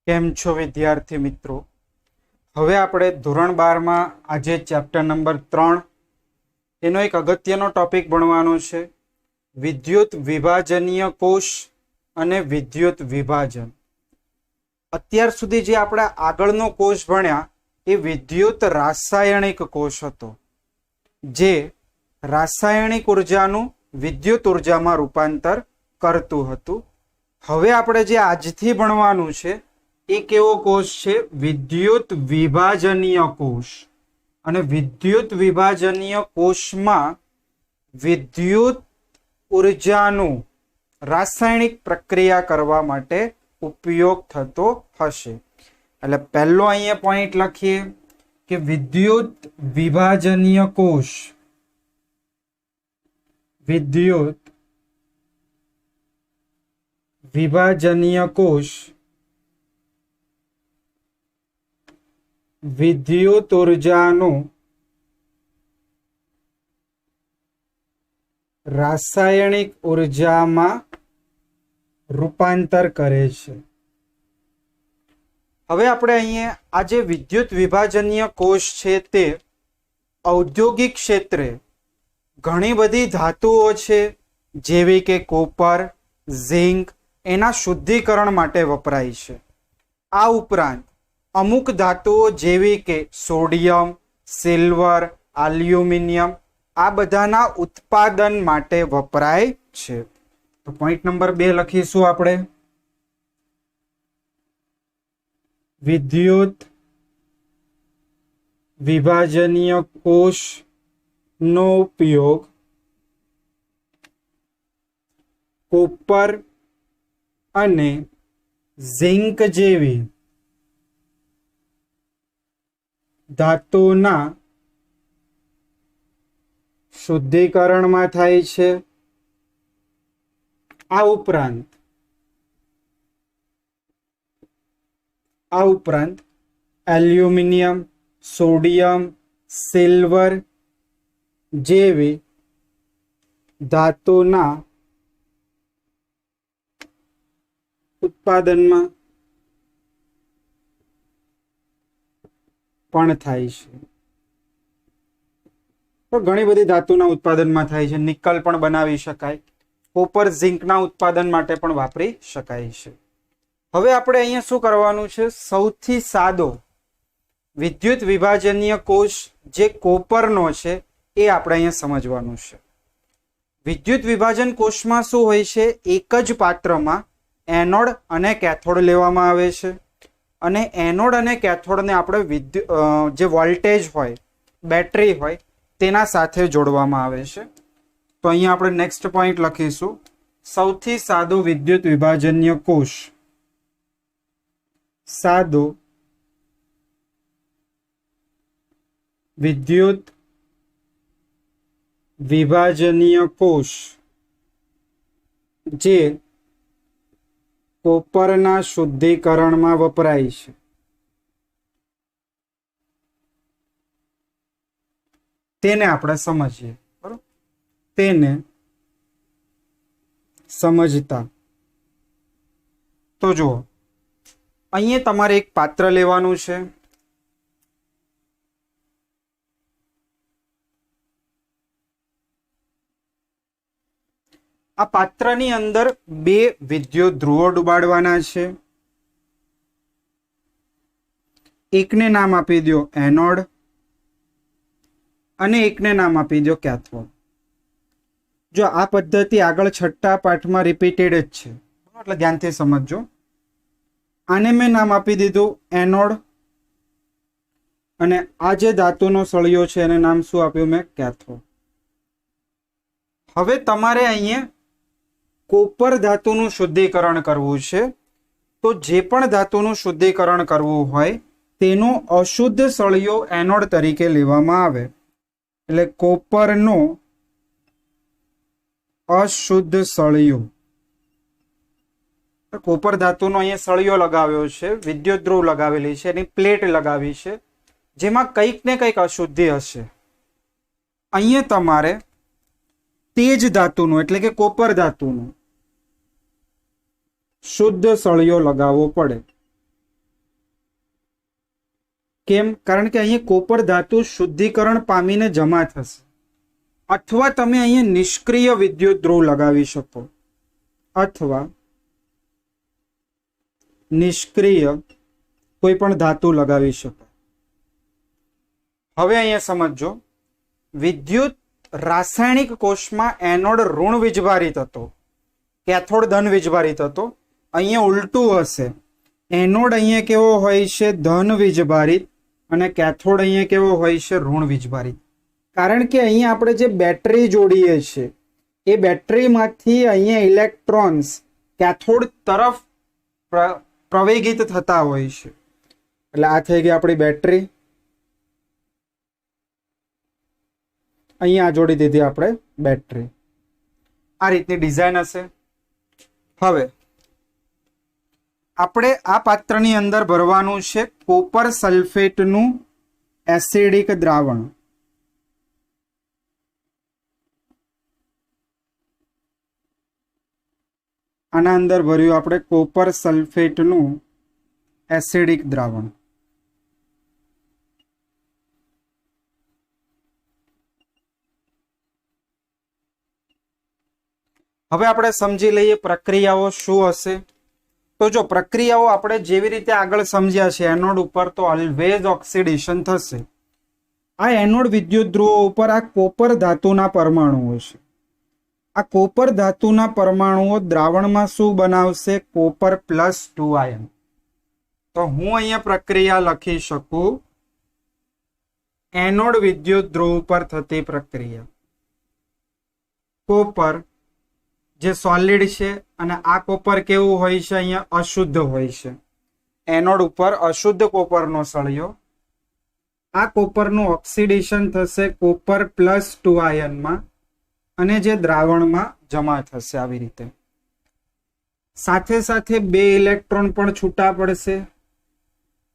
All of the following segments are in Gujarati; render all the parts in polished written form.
કેમ છો વિદ્યાર્થી મિત્રો? હવે આપણે ધોરણ 12 માં આજે ચેપ્ટર નંબર 3 એનો એક અગત્યનો ટોપિક ભણવાનો છે, વિદ્યુત વિભાજનીય કોષ અને વિદ્યુત વિભાજન. અત્યાર સુધી જે આપણે આગળનો કોષ ભણ્યા એ વિદ્યુત રાસાયણિક કોષ હતો, જે રાસાયણિક ઉર્જાનું વિદ્યુત ઉર્જામાં રૂપાંતર કરતું હતું. હવે આપણે જે આજથી ભણવાનું છે એ કેવો કોષ છે? વિદ્યુત વિભાજનીય કોષ. અને વિદ્યુત વિભાજનીય કોષમાં વિદ્યુત ઉર્જાનું રાસાયણિક પ્રક્રિયા કરવા માટે ઉપયોગ થતો હશે. એટલે પહેલો અહીંયા પોઈન્ટ લખીએ કે વિદ્યુત વિભાજનીય કોષ, વિદ્યુત વિભાજનીય કોષ વિદ્યુત ઉર્જાનું રાસાયણિક ઉર્જામાં રૂપાંતર કરે છે. હવે આપણે અહીંયા આ જે વિદ્યુત વિભાજનીય કોષ છે તે ઔદ્યોગિક ક્ષેત્રે ઘણી બધી ધાતુઓ છે, જેવી કે કોપર, ઝિંક, એના શુદ્ધિકરણ માટે વપરાય છે. આ ઉપરાંત અમુક ધાતુઓ જેવી કે સોડિયમ, સિલ્વર, એલ્યુમિનિયમ આ બધાના ઉત્પાદન માટે વપરાય છે. તો પોઈન્ટ નંબર 2 લખીશું આપણે, વિદ્યુત વિભાજનીય કોષનો ઉપયોગ કોપર અને ઝિંક જેવી ધાતુના શુદ્ધિકરણમાં થાય છે. આ ઉપરાંત એલ્યુમિનિયમ, સોડિયમ, સિલ્વર જેવી ધાતુના ઉત્પાદનમાં પણ થાય છે. તો ઘણી બધી ધાતુના ઉત્પાદનમાં થાય છે. નિકલ પણ બનાવી શકાય, કોપર ઝિંકના ઉત્પાદન માટે પણ વાપરી શકાય છે. હવે આપણે અહીંયા શું કરવાનું છે? સૌથી સાદો વિદ્યુત વિભાજનીય કોષ જે કોપરનો છે એ આપણે અહીંયા સમજવાનું છે. વિદ્યુત વિભાજન કોષમાં શું હોય છે? એક જ પાત્રમાં એનોડ અને કેથોડ લેવામાં આવે છે, અને એનોડ અને કેથોડને આપણે જે વોલ્ટેજ હોય, બેટરી હોય તેના સાથે જોડવામાં આવે છે. તો અહીંયા આપણે નેક્સ્ટ પોઈન્ટ લખીશું, સૌથી સાદો વિદ્યુત વિભાજનીય કોષ. સાદો વિદ્યુત વિભાજનીય કોષ જે કોપરના શુદ્ધિકરણમાં વપરાય છે. તેને આપણે સમજીએ. બરોબર? તેને સમજતા તો જુઓ, અહીંયા તમારે એક પાત્ર લેવાનું છે. આ પાત્રની અંદર 2 વિદ્યુત ધ્રુવો ડુબાડવાના છે. એકને નામ આપી દો એનોડ અને એકને નામ આપી દો કેથોડ. જો આ પદ્ધતિ આગળ 6થા પાઠમાં રિપીટેડ જ છે, એટલે ધ્યાનથી સમજજો. આને મેં નામ આપી દીધું એનોડ, અને આ જે ધાતુનો સળિયો છે એને નામ શું આપ્યું મેં? કેથોડ. હવે તમારે અહીંયા કોપર ધાતુનું શુદ્ધિકરણ કરવું છે. તો જે પણ ધાતુનું શુદ્ધિકરણ કરવું હોય તેનો અશુદ્ધ સળિયો એનોડ તરીકે લેવામાં આવે. એટલે કોપરનો અશુદ્ધ સળિયો, કોપર ધાતુનો અહીંયા સળિયો લગાવ્યો છે, વિદ્યુત ધ્રુવ લગાવેલી છે, એની પ્લેટ લગાવી છે, જેમાં કંઈક ને કંઈક અશુદ્ધિ હશે. અહીંયા તમારે તે જ ધાતુનું એટલે કે કોપર ધાતુનું શુદ્ધ સળિયો લગાવવો પડે. કેમ? કારણ કે અહીંયા કોપર ધાતુ શુદ્ધિકરણ પામીને જમા થશે. અથવા તમે અહીંયા નિષ્ક્રિય વિદ્યુત ધ્રુવ લગાવી શકો, અથવા નિષ્ક્રિય કોઈ પણ ધાતુ લગાવી શકો. હવે અહીંયા સમજો, વિદ્યુત રાસાયણિક કોષમાં એનોડ ઋણ વીજભારિત હતો, કેથોડ ધન વીજભારિત હતો. અહીંયા ઉલટું હશે, એનોડ અહીંયા કેવો હોય છે? ધન વીજભારિત, અને કેથોડ અહીંયા કેવો હોય છે? ઋણ વીજભારિત. કારણ કે અહીંયા આપણે જે બેટરી જોડીએ છીએ એ બેટરીમાંથી અહીંયા ઇલેક્ટ્રોન્સ કેથોડ તરફ પ્રવેગિત થતા હોય છે. એટલે આ થઈ ગઈ આપણી બેટરી. અહીંયા જોડી દીધી આપણે બેટરી. આ રીતની ડિઝાઇન હશે. હવે આપણે આ પાત્રની અંદર ભરવાનું છે કોપર સલ્ફેટનું એસિડિક દ્રાવણ. આના અંદર ભર્યું આપણે કોપર સલ્ફેટનું એસિડિક દ્રાવણ. હવે આપણે સમજી લઈએ પ્રક્રિયાઓ શું હશે. તો જો પ્રક્રિયાઓ આપણે જેવી રીતે આગળ સમજ્યા છે, એનોડ ઉપર તો ઓલવેઝ ઓક્સિડેશન થશે. આ એનોડ વિદ્યુત ધ્રુવો ઉપર આ કોપર ધાતુના પરમાણુઓ છે. આ કોપર ધાતુના પરમાણુઓ દ્રાવણમાં શું બનાવશે? Copper +2 ion. તો હું અહીંયા પ્રક્રિયા લખી શકું, એનોડ વિદ્યુત ધ્રુવ ઉપર થતી પ્રક્રિયા. કોપર જે સોલિડ છે અને આ કોપર કેવું હોય છે? અહીંયા અશુદ્ધ હોય છે. એનોડ ઉપર અશુદ્ધ કોપરનો સળિયો. આ કોપરનું ઓક્સિડેશન થશે કોપર +2 આયનમાં અને જે દ્રાવણમાં જમા થશે આવી રીતે. સાથે સાથે 2 ઇલેક્ટ્રોન પણ છૂટા પડશે.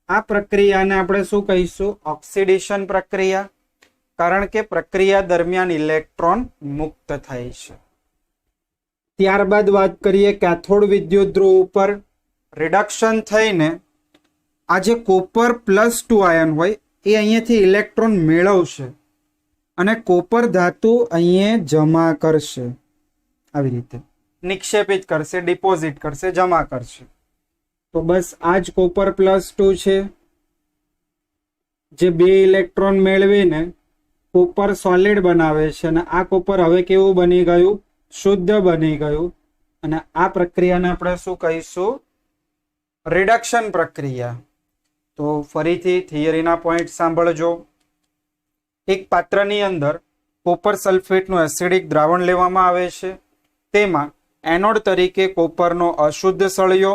આ પ્રક્રિયાને આપણે શું કહીશું? ઓક્સિડેશન પ્રક્રિયા. કારણ કે પ્રક્રિયા દરમિયાન ઇલેક્ટ્રોન મુક્ત થાય છે. ત્યારબાદ વાત કરીએ કેથોડ વિદ્યુત ધ્રુવ ઉપર રિડક્શન થઈને આ જે કોપર +2 આયન હોય એ અહીંયાથી ઇલેક્ટ્રોન મેળવશે અને કોપર ધાતુ અહીંયા જમા કરશે. આવી રીતે નિક્ષેપિત કરશે, ડિપોઝિટ કરશે, જમા કરશે. તો બસ આ જ કોપર +2 છે જે 2 ઇલેક્ટ્રોન મેળવીને કોપર સોલિડ બનાવે છે. અને આ કોપર હવે કેવું બની ગયું? શુદ્ધ બની ગયું. અને આ પ્રક્રિયાને આપણે શું કહીશું? રિડક્શન પ્રક્રિયા. તો ફરીથી થિયરીના પોઈન્ટ સાંભળજો. એક પાત્રની અંદર કોપર સલ્ફેટનું એસિડિક દ્રાવણ લેવામાં આવે છે. તેમાં એનોડ તરીકે કોપરનો અશુદ્ધ સળિયો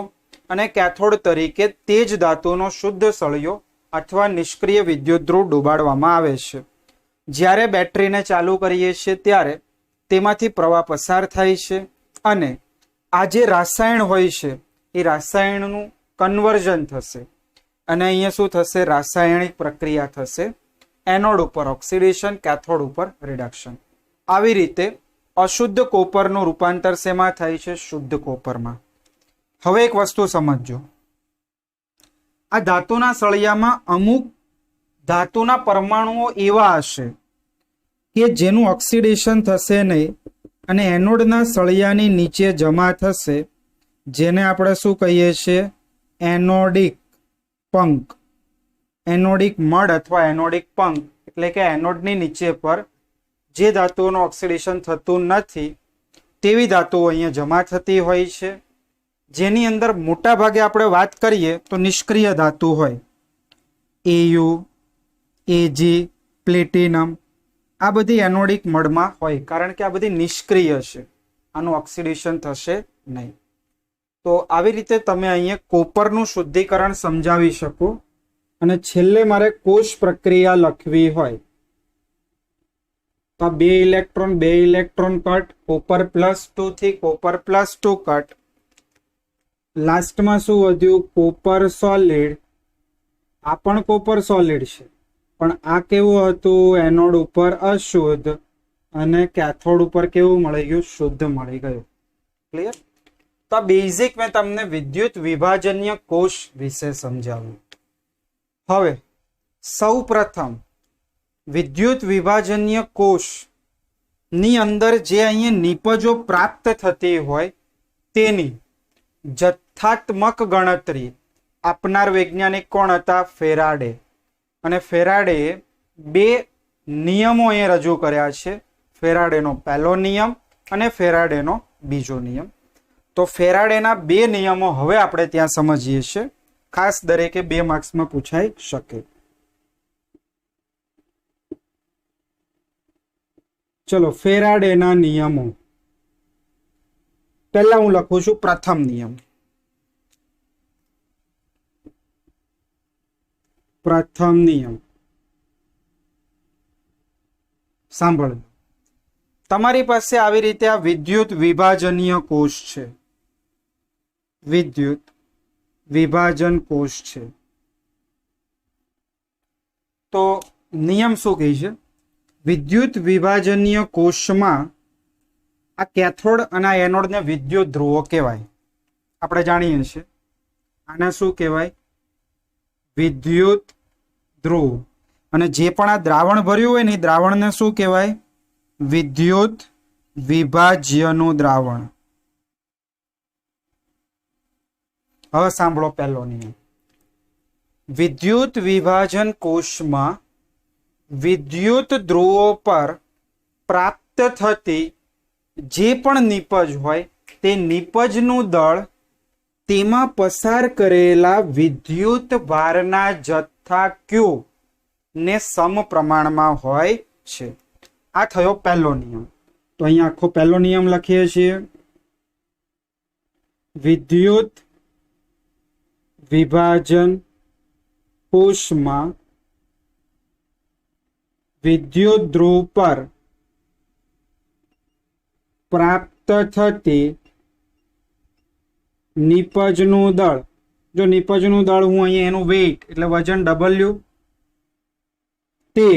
અને કેથોડ તરીકે તેજ ધાતુનો શુદ્ધ સળિયો અથવા નિષ્ક્રિય વિદ્યુત ધ્રુવ ડુબાડવામાં આવે છે. જ્યારે બેટરીને ચાલુ કરીએ છીએ ત્યારે તેમાંથી પ્રવાહ પસાર થાય છે અને આ જે રાસાયણ હોય છે એ રાસાયણનું કન્વર્ઝન થશે અને અહીંયા શું થશે? રાસાયણિક પ્રક્રિયા થશે. એનોડ ઉપર ઓક્સિડેશન, કેથોડ ઉપર રિડક્શન. આવી રીતે અશુદ્ધ કોપરનું રૂપાંતર શેમાં થાય છે? શુદ્ધ કોપરમાં. હવે એક વસ્તુ સમજજો, આ ધાતુના સળિયામાં અમુક ધાતુના પરમાણુઓ એવા હશે કે જેનું ઓક્સિડેશન થશે નહીં અને એનોડના સળિયાની નીચે જમા થશે, જેને આપણે શું કહીએ છીએ? એનોડિક પંક. એનોડિક મડ અથવા એનોડિક પંક એટલે કે એનોડની નીચે પર જે ધાતુઓનું ઓક્સિડેશન થતું નથી તેવી ધાતુઓ અહીંયા જમા થતી હોય છે. જેની અંદર મોટા ભાગે આપણે વાત કરીએ તો નિષ્ક્રિય ધાતુ હોય, Au, Ag, પ્લેટિનમ. આ બધી એનોડિક મડમાં હોય કારણ કે આ બધી નિષ્ક્રિય છે, આનું ઓક્સિડેશન થશે નહીં. તો આવી રીતે તમે અહીંયા કોપરનું શુદ્ધિકરણ સમજાવી શકો. અને છેલ્લે મારે કોષ પ્રક્રિયા લખવી હોય તો 2 ઇલેક્ટ્રોન કટ, કોપર +2 થી કોપર +2 કટ. લાસ્ટમાં શું વધ્યું? Copper solid. આ પણ કોપર સોલિડ છે પણ આ કેવું હતું? એનોડ ઉપર અશુદ્ધ અને કેથોડ ઉપર કેવું મળી ગયું? શુદ્ધ મળી ગયું. ક્લિયર? તો આ બેઝિક મેં તમને વિદ્યુત વિભાજનીય કોષ વિશે સમજાવ્યું. હવે સૌ પ્રથમ વિદ્યુત વિભાજનીય કોષ ની અંદર જે અહીંયા નિપજો પ્રાપ્ત થતી હોય તેની જથ્થાત્મક ગણતરી આપનાર વૈજ્ઞાનિક કોણ હતા? ફેરાડે. અને ફેરાડેએ બે નિયમો અહીંયા રજૂ કર્યા છે, ફેરાડેનો પહેલો નિયમ અને ફેરાડેનો બીજો નિયમ. તો ફેરાડેના બે નિયમો હવે આપણે ત્યાં સમજીએ છીએ, ખાસ દરેકે 2 માર્ક્સમાં પૂછાઈ શકે. ચલો, ફેરાડેના નિયમો. પહેલા હું લખું છું પ્રથમ નિયમ. પ્રથમ નિયમ સાંભળો. તમારી પાસે આવી રીતે આ વિદ્યુત વિભાજનીય કોષ છે, વિદ્યુત વિભાજન કોષ છે. તો નિયમ શું કહે છે? વિદ્યુત વિભાજનીય કોષમાં આ કેથોડ અને આ એનોડને વિદ્યુત ધ્રુવો કહેવાય. આપણે જાણીએ છીએ આને શું કહેવાય? વિદ્યુત ધ્રુવ. અને જે પણ આ દ્રાવણ ભર્યું હોય ને, દ્રાવણને શું કહેવાય? વિદ્યુત વિભાજ્યનું દ્રાવણ. હવે સાંભળો પહેલો નિયમ. વિદ્યુત વિભાજન કોષમાં વિદ્યુત ધ્રુવો પર પ્રાપ્ત થતી જે પણ નિપજ હોય તે નિપજનું દળ તેમાં પસાર કરેલા વિદ્યુત ભારના જથ્થા Q ને સમપ્રમાણમાં હોય છે. આ થયો પહેલો નિયમ. તો અહીંયા આખો પહેલો નિયમ લખીએ છીએ. વિદ્યુત વિભાજન કોષમાં વિદ્યુત ધ્રુવ પર પ્રાપ્ત થતી નિપજનું દળ, જો નિપજનું દળ હું અહીંયા એનું વેઇટ એટલે વજન W, તે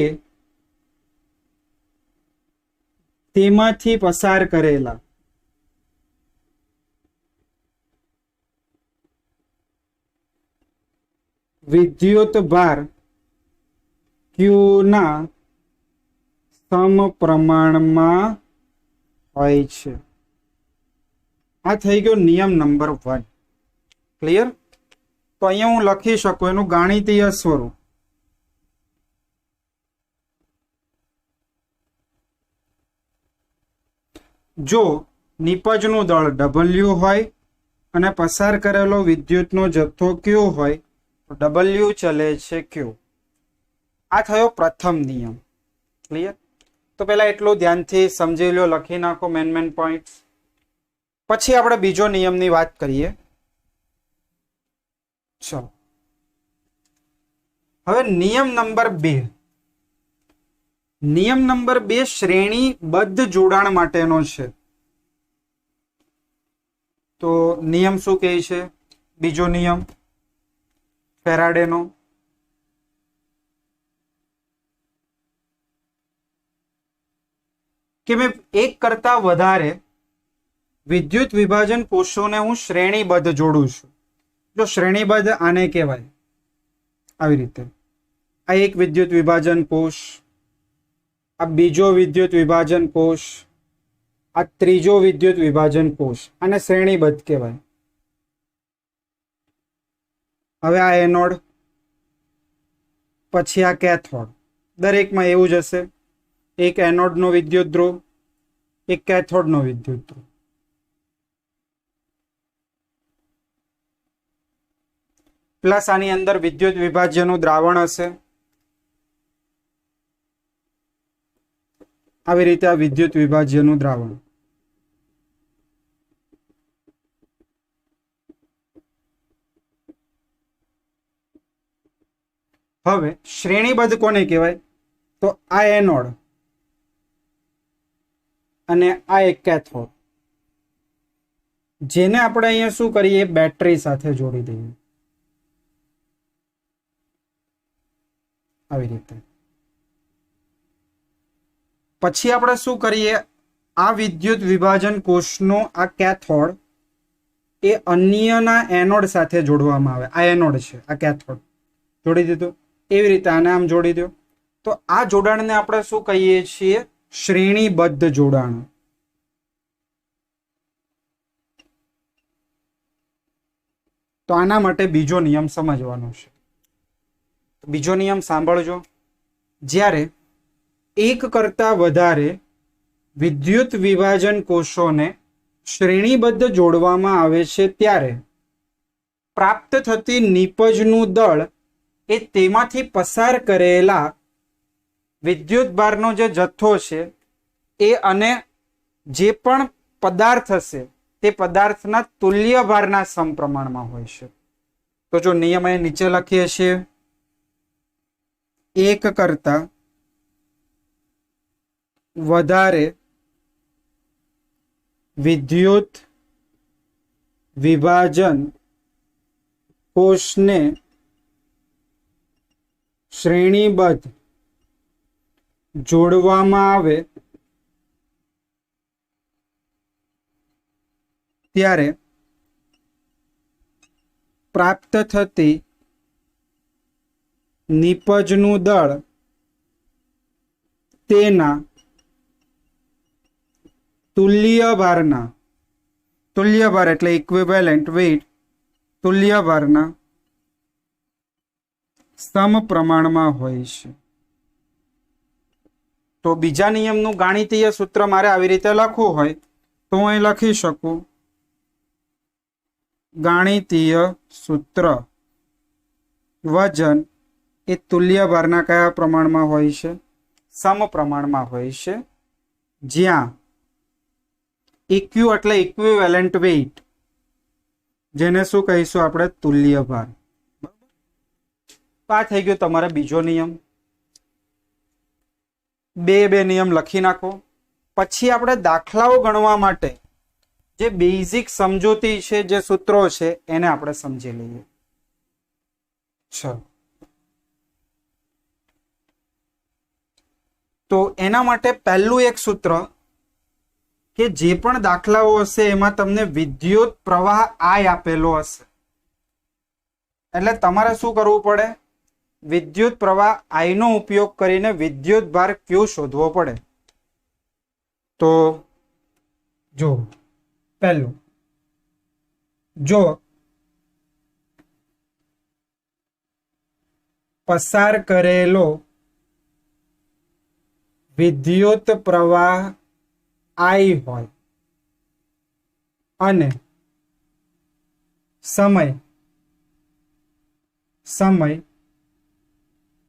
તેમાંથી પસાર કરેલા વિદ્યુત ભાર Q ના સમપ્રમાણમાં હોય છે. આ થઈ ગયો નિયમ નંબર 1. ક્લિયર? તો અહીંયા હું લખી શકું એનું ગાણિતીય સ્વરૂપ. જો નિપજનું દળ W હોય અને પસાર કરેલો વિદ્યુતનો જથ્થો Q હોય તો W ચલે છે Q. આ થયો પ્રથમ નિયમ. ક્લિયર? તો પહેલા એટલું ધ્યાનથી સમજી લો, લખી નાખો મેન પોઈન્ટ્સ. પછી આપણે બીજો નિયમની વાત કરીએ. ચલો, હવે નિયમ નંબર 2. નિયમ નંબર 2 શ્રેણીબદ્ધ જોડાણ માટેનો છે. તો નિયમ શું કહે છે? બીજો નિયમ ફેરાડેનો. કે મેં એક કરતા વધારે વિદ્યુત વિભાજન કોષોને હું શ્રેણીબદ્ધ જોડું છું. જો શ્રેણીબદ્ધ આને કહેવાય. આવી રીતે આ એક વિદ્યુત વિભાજન કોષ, આ બીજો વિદ્યુત વિભાજન કોષ, આ ત્રીજો વિદ્યુત વિભાજન કોષ, આને શ્રેણીબદ્ધ કહેવાય. હવે આ એનોડ, પછી આ કેથોડ, દરેકમાં એવું જ હશે. એક એનોડનો વિદ્યુત ધ્રુવ, એક કેથોડનો વિદ્યુત ધ્રુવ. પ્લસ આની અંદર વિદ્યુત વિભાજ્યનું દ્રાવણ હશે. આવી રીતે આ વિદ્યુત વિભાજ્યનું દ્રાવણ. હવે શ્રેણીબદ્ધ કોને કહેવાય? તો આ એનોડ અને આ એક કેથોડ, જેને આપણે અહીંયા શું કરીએ? બેટરી સાથે જોડી દઈએ. આવી રીતે. પછી આપણે શું કરીએ? આ વિદ્યુત વિભાજન કોષનો આ કેથોડ એ અન્યના એનોડ સાથે જોડવામાં આવે. આ એનોડ છે, આ કેથોડ જોડી દીધું. એવી રીતે આને આમ જોડી દો. તો આ જોડાણને આપણે શું કહીએ છીએ? શ્રેણીબદ્ધ જોડાણ. તો આના માટે બીજો નિયમ સમજવાનો છે. બીજો નિયમ સાંભળજો. જ્યારે એક કરતા વધારે વિદ્યુત વિભાજન કોષોને શ્રેણીબદ્ધ જોડવામાં આવે છે ત્યારે પ્રાપ્ત થતી નીપજનું દળ એ તેમાંથી પસાર કરેલા વિદ્યુત ભારનો જે જથ્થો છે એ અને જે પણ પદાર્થ હશે તે પદાર્થના તુલ્ય ભારના સમપ્રમાણમાં હોય છે. તો જો નિયમ અહીં નીચે લખીએ છીએ, એક કરતા વધારે વિદ્યુત વિભાજન કોષને શ્રેણીબદ્ધ જોડવામાં આવે ત્યારે પ્રાપ્ત થતી નીપજનું દળ તેના તુલ્ય ભારના, તુલ્ય ભાર એટલે ઇક્વિવેલન્ટ વેઇટ, તુલ્ય ભારના સમપ્રમાણમાં હોય છે. તો બીજા નિયમનું ગાણિતીય સૂત્ર મારે આવી રીતે લખવું હોય તો હું અહીં લખી શકું, ગાણિતીય સૂત્ર વજન એ તુલ્ય ભારના કયા પ્રમાણમાં હોય છે? સમપ્રમાણમાં હોય છે. જ્યાં ઇક્યુ એટલે ઇક્વિવેલન્ટ વેઇટ, જેને શું કહીશું આપણે? તુલ્ય ભાર. આ થઈ ગયો તમારે બીજો નિયમ. બે નિયમ લખી નાખો. પછી આપણે દાખલાઓ ગણવા માટે જે બેઝિક સમજૂતી છે, જે સૂત્રો છે, એને આપણે સમજી લઈએ. ચલો, તો એના માટે પહેલું એક સૂત્ર કે જે પણ દાખલાઓ હશે એમાં તમને વિદ્યુત પ્રવાહ I આપેલો હશે, એટલે તમારે શું કરવું પડે? વિદ્યુત પ્રવાહ I નો ઉપયોગ કરીને વિદ્યુત ભાર Q શોધવો પડે. તો જો પહેલું, જો પસાર કરેલો વિદ્યુત પ્રવાહ I હોય અને સમય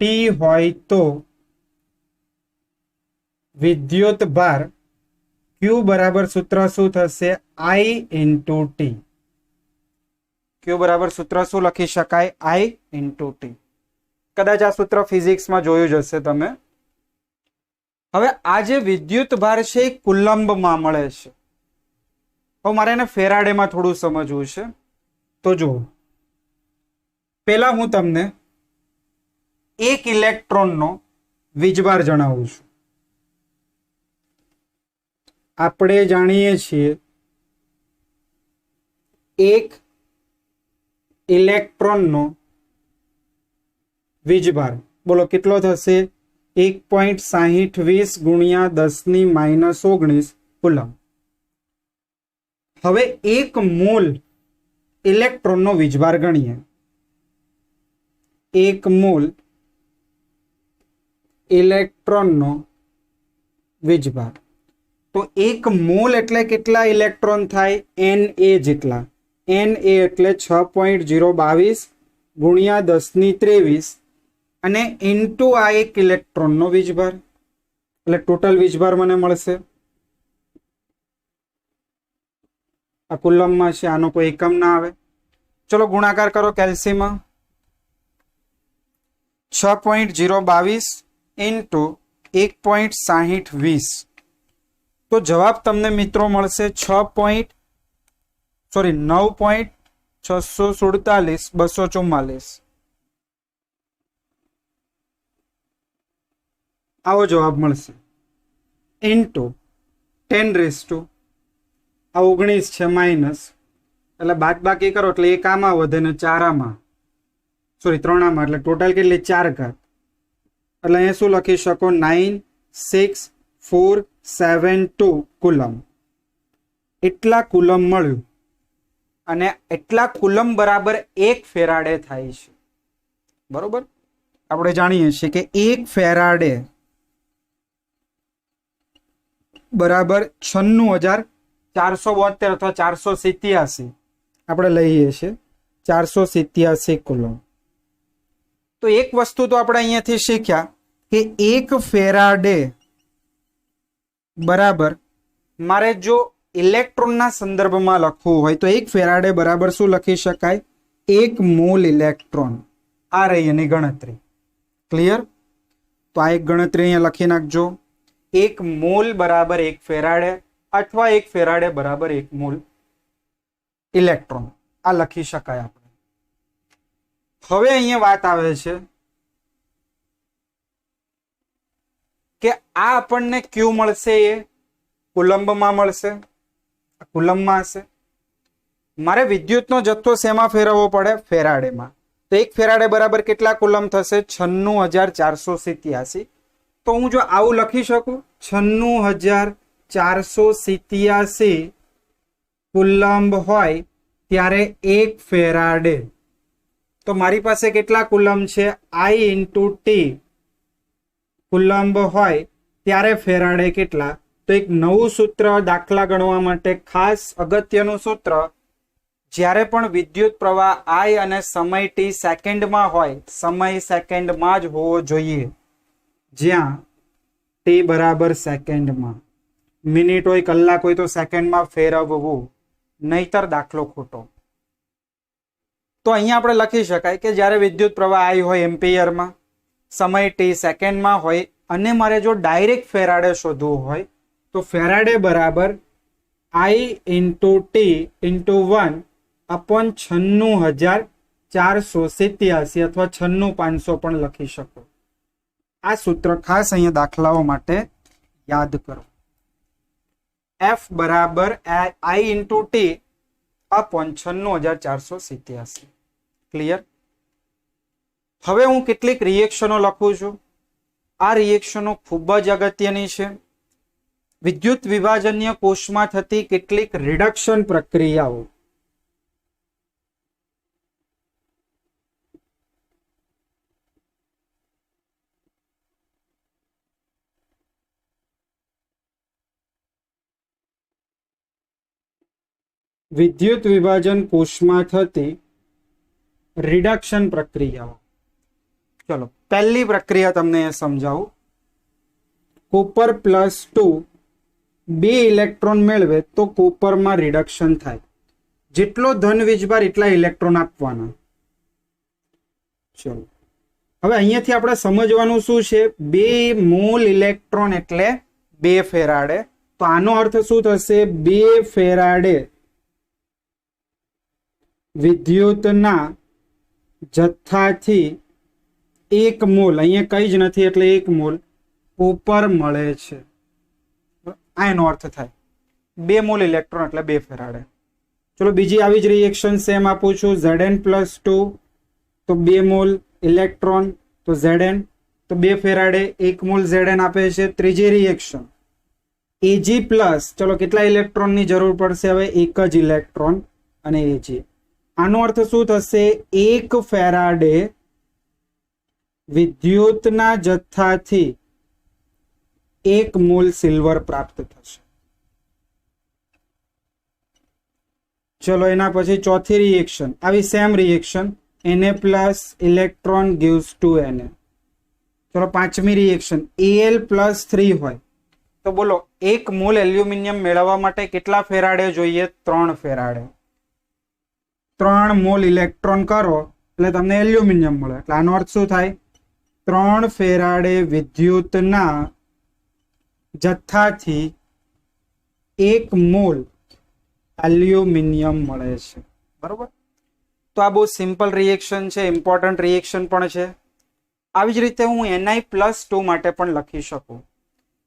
t હોય તો વિદ્યુત ભાર Q બરાબર સૂત્ર શું થશે? I into T. Q બરાબર સૂત્ર શું લખી શકાય? I into T. કદાચ આ સૂત્ર ફિઝિક્સમાં જોયું જ હશે તમે. હવે આ જે વિદ્યુત ભાર છે એ કુલંબમાં મળે છે. હવે મારે એને ફેરાડેમાં થોડું સમજવું છે. તો જુઓ, પેલા હું તમને એક ઇલેક્ટ્રોનનો વીજભાર જણાવું છું. આપણે જાણીએ છીએ એક ઇલેક્ટ્રોનનો વીજભાર, બોલો કેટલો થશે? 1.6020 ગુણ્યા 10⁻⁻19 કુલમ. હવે એક મોલ ઇલેક્ટ્રોનનો વીજભાર ગણીએ. એક મોલ ઇલેક્ટ્રોનનો વીજભાર. તો એક મોલ એટલે કેટલા ઇલેક્ટ્રોન થાય? Na જેટલા. Na એટલે 6.022 ગુણ્યા 10⁻23 અને ઇન્ટુ આ એક ઇલેક્ટ્રોનનો વીજભાર, એટલે ટોટલ વીજભાર મને મળશે. આ કુલમમાં છે, આનો કોઈ એકમ ના આવે. ચલો ગુણાકાર કરો કેલ્સીમાં. 6.022 ઇન્ટુ 1.6020. તો જવાબ તમને મિત્રો મળશે 9.647 આવો જવાબ મળશે. ઇન્ટુ 10⁻, આ 19 છે માઇનસ, એટલે બાદ બાકી કરો એટલે એક આમાં વધે ને 4 આમાં, સોરી 3 આમાં એટલે ટોટલ કેટલી 4 ઘાત એટલે અહીંયા શું લખી શકો 96472 કુલમ એટલા કુલમ મળ્યું અને એટલા કુલમ બરાબર 1 ફેરાડે થાય છે બરોબર આપણે જાણીએ છીએ કે 1 ફેરાડે બરાબર 96,472 અથવા 487 આપણે લઈએ છીએ 487 કુલમ તો એક વસ્તુ તો આપણે અહીંયાથી શીખ્યા કે 1 ફેરાડે બરાબર મારે જો ઇલેક્ટ્રોનના સંદર્ભમાં લખવું હોય તો 1 ફેરાડે બરાબર શું લખી શકાય 1 મોલ ઇલેક્ટ્રોન આ રહી એની ગણતરી ક્લિયર તો આ એક ગણતરી અહીંયા લખી નાખજો 1 મોલ બરાબર 1 ફેરાડે અથવા 1 ફેરાડે બરાબર 1 મોલ ઇલેક્ટ્રોન આ લખી શકાય આપણે હવે અહીંયા વાત આવે છે કે આ આપણને ક્યુ મળશે એ કુલંબમાં મળશે કુલમમાં હશે મારે વિદ્યુતનો જથ્થો શેમાં ફેરવવો પડે ફેરાડેમાં તો 1 ફેરાડે બરાબર કેટલા કુલમ થશે 96,487 તો હું જો આવું લખી શકું 96,487 કુલંબ હોય ત્યારે 1 ફેરાડે તો મારી પાસે કેટલા કુલમ છે I × T કુલંબ હોય ત્યારે ફેરાડે કેટલા તો એક નવું સૂત્ર દાખલા ગણવા માટે ખાસ અગત્યનું સૂત્ર જ્યારે પણ વિદ્યુત પ્રવાહ I અને સમય T સેકન્ડમાં હોય સમય સેકન્ડમાં જ હોવો જોઈએ જ્યાં T બરાબર સેકન્ડમાં મિનિટ હોય કલાક હોય તો સેકન્ડમાં ફેરવવું નહીતર દાખલો ખોટો તો અહીંયા આપણે લખી શકાય કે જ્યારે વિદ્યુત પ્રવાહ I હોય એમ્પિયરમાં સમય T સેકન્ડમાં હોય અને મારે જો ડાયરેક્ટ ફેરાડે શોધવું હોય તો ફેરાડે બરાબર I × T × 1/96,487 અથવા 96,500 પણ લખી શકો આ સૂત્ર ખાસ અહીંયા દાખલાઓ માટે યાદ કરો F બરાબર I × T upon 96,487 ક્લિયર હવે હું કેટલીક રિએક્શનો લખું છું આ રિએક્શનો ખૂબ જ અગત્યની છે વિદ્યુત વિભાજનીય કોષમાં થતી કેટલીક રિડક્શન પ્રક્રિયાઓ વિદ્યુત વિભાજન કોષમાં થતી રિડક્શન પ્રક્રિયાઓ ચલો પહેલી પ્રક્રિયા તમને સમજાવું કોપર +2 2 ઇલેક્ટ્રોન મેળવે તો કોપરમાં રિડક્શન થાય જેટલો ધન વીજભાર એટલા ઇલેક્ટ્રોન આપવાના ચલો હવે અહીંયાથી આપણે સમજવાનું શું છે 2 મોલ ઇલેક્ટ્રોન એટલે 2 ફેરાડે તો આનો અર્થ શું થશે 2 ફેરાડે વિદ્યુતના જથ્થાથી 1 મોલ અહીંયા કંઈ જ નથી એટલે 1 મોલ કોપર મળે છે આ એનો અર્થ થાય 2 મોલ ઇલેક્ટ્રોન એટલે 2 ફેરાડે ચલો બીજી આવી જ રિએક્શન સેમ આપું છું Zn +2 તો 2 મોલ ઇલેક્ટ્રોન તો Zn તો 2 ફેરાડે 1 મોલ Zn આપે છે ત્રીજી રિએક્શન Ag પ્લસ ચલો કેટલા ઇલેક્ટ્રોનની જરૂર પડશે હવે એક જ ઇલેક્ટ્રોન અને Ag આનો અર્થ શું થશે 1 ફેરાડે વિદ્યુતના જથ્થાથી 1 મોલ સિલ્વર પ્રાપ્ત થશે ચલો એના પછી ચોથી રિએક્શન આવી same reaction Na plus electron gives to Na ચલો પાંચમી રિએક્શન Al +3 હોય તો બોલો 1 મોલ એલ્યુમિનિયમ મેળવવા માટે કેટલા ફેરાડે જોઈએ 3 ફેરાડે 3 મોલ ઇલેક્ટ્રોન કરો એટલે તમને એલ્યુમિનિયમ મળે એટલે આનો અર્થ શું થાય 3 ફેરાડે વિદ્યુતના જથ્થાથી 1 મોલ એલ્યુમિનિયમ મળે છે બરોબર તો આ બહુ સિમ્પલ રિએક્શન છે ઇમ્પોર્ટન્ટ રિએક્શન પણ છે આવી જ રીતે હું Ni+2 માટે પણ લખી શકું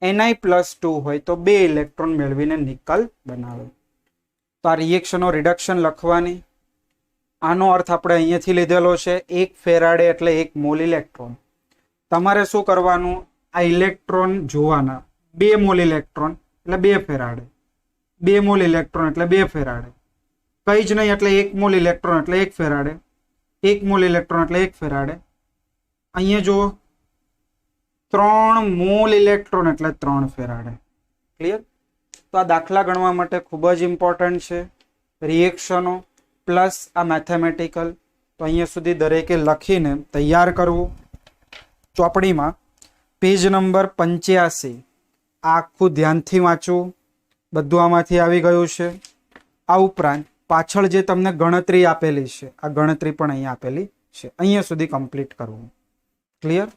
Ni+2 હોય તો 2 ઇલેક્ટ્રોન મેળવીને નિકલ બનાવે તો આ રિએક્શનો રિડક્શન લખવાની આનો અર્થ આપણે અહીંયાથી લીધેલો છે. 1 ફેરાડે એટલે 1 મોલ ઇલેક્ટ્રોન. તમારે શું કરવાનું, આ ઇલેક્ટ્રોન જોવાના. 2 મોલ ઇલેક્ટ્રોન એટલે 2 ફેરાડે, 2 મોલ ઇલેક્ટ્રોન એટલે 2 ફેરાડે, કઈ જ નહીં એટલે 1 મોલ ઇલેક્ટ્રોન એટલે 1 ફેરાડે, 1 મોલ ઇલેક્ટ્રોન એટલે 1 ફેરાડે. અહીંયા જુઓ 3 મોલ ઇલેક્ટ્રોન એટલે 3 ફેરાડે. ક્લિયર? તો આ દાખલા ગણવા માટે ખૂબ જ ઇમ્પોર્ટન્ટ છે. રિએક્શનો પ્લસ આ મેથેમેટિકલ, તો અહીંયા સુધી દરેકે લખીને તૈયાર કરવું. ચોપડીમાં પેજ નંબર 85 આખું ધ્યાનથી વાંચવું, બધું આમાંથી આવી ગયું છે. આ ઉપરાંત પાછળ જે તમને ગણતરી આપેલી છે, આ ગણતરી પણ અહીંયા આપેલી છે. અહીંયા સુધી કમ્પ્લીટ કરવું. ક્લિયર?